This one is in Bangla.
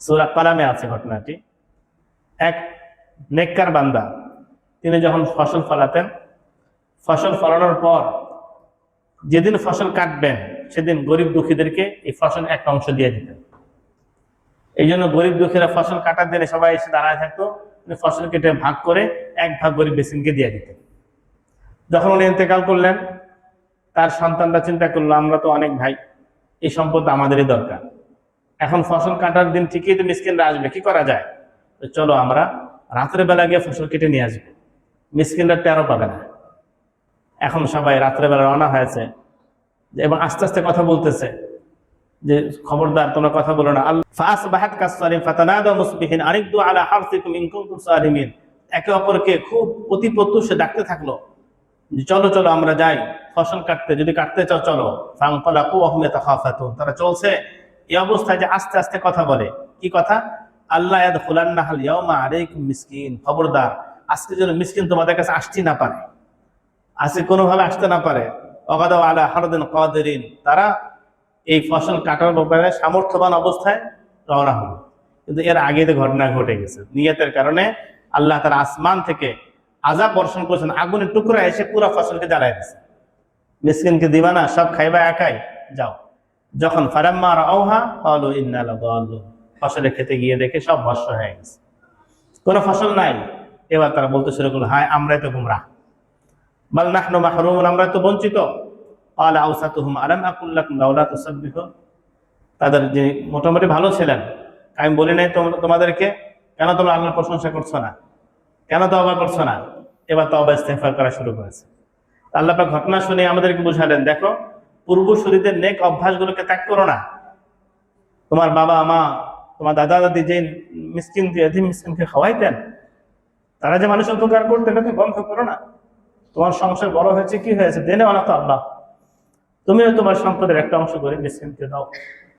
সূরা কালামে আছে ঘটনাটি। এক নেককার বান্দা, তিনি যখন ফসল ফলাতেন, ফসল ফলানোর পর যেদিন ফসল কাটবেন সেদিন গরিব দুঃখীদেরকে এই ফসল একটা অংশ দিয়ে দিতেন। এই জন্য গরিব দুঃখীরা ফসল কাটার দিনে সবাই এসে দাঁড়ায় থাকতো, ফসল কেটে ভাগ করে এক ভাগ গরিব মিসকিনকে দিয়ে দিতেন। যখন উনি ইন্তেকাল করলেন, তার সন্তানরা চিন্তা করলো, আমরা তো অনেক ভাই, এই সম্পদ আমাদেরই দরকার। এখন ফসল কাটার দিন ঠিকই তো মিসকিনরা আসবে, কি করা যায়? তো চলো আমরা রাত্রে বেলা গিয়ে ফসল কেটে নিয়ে আসবো, মিসকিনরা টেরও পাবে না। এখন সবাই রাত্রে বেলা রওনা হয়েছে এবং আস্তে আস্তে কথা বলতেছে যে খবরদার তোমরা কথা বলো না। একে অপরকে খুব অতি প্রত্যুষে ডাকতে থাকলো, চলো চলো আমরা যাই ফসল কাটতে, যদি কাটতে চাও চলো। তারা চলছে এই অবস্থায় যে আস্তে আস্তে কথা বলে। কি কথা? আল্লাহ ইয়াদখুলান্নাহাল ইয়াউমা আলাইকুম মিসকিন, খবরদার আজকে যেন মিসকিন তোমাদের কাছে আসতে না পারে, আজকে কোনোভাবে আসতে না পারে। ওয়াগাদাউ আলা হারদিন কাদিরিন, তারা এই ফসল কাটার ব্যাপারে সামর্থ্যবান অবস্থায় রওনা হলো। কিন্তু এর আগে তো ঘটনা ঘটে গেছে, নিয়তের কারণে আল্লাহ তাআলা আসমান থেকে আযাব বর্ষণ করেছেন, আগুনের টুকরা এসে পুরো ফসলকে জ্বালায় দিয়েছে। মিসকিনকে দিবা না, সব খাইবা একাই, যাও। যখন ফালাম্মা রাআউহা ক্বালু ইন্না লাদাল্লুন, ফসলে খেতে গিয়ে দেখে সব ভস্ম হয়ে গেছে, কোনো ফসল নাই। এবার তারা বলতে শুরু করলো, হায় আমরাই তো গুমরাহ, বাল নাহনু মাহরুমুন, আমরা তো বঞ্চিত। ক্বালা আওসাতুহুম আলাম আকুল লাকুম লাউলা তুসাব্বিহুন, তাদের যে মোটামুটি ভালো ছিলেন, আমি বলি নাই তোমাদেরকে, কেন তোমরা আল্লাহর প্রশংসা করছো না, কেন তওবা করছো না? এবার তওবা ইস্তেগফার করা শুরু করেছে। আল্লাহ পাক ঘটনা শুনে আমাদেরকে বুঝালেন, দেখো পূর্বসূরীদের নেক অভ্যাসগুলোকে ত্যাগ করো না। তোমার বাবা মা, তোমার দাদা দাদি যে মিসকিনকে খাওয়াইতেন, তারা যে মানুষের উপকার করতেন, এটা তুমি বন্ধ করো না। তোমার সংসার বড় হয়েছে, কি হয়েছে, দেনে অনাথ আল্লাহ, তুমিও তোমার সম্পদের একটা অংশ করে মিসকিনকে দাও।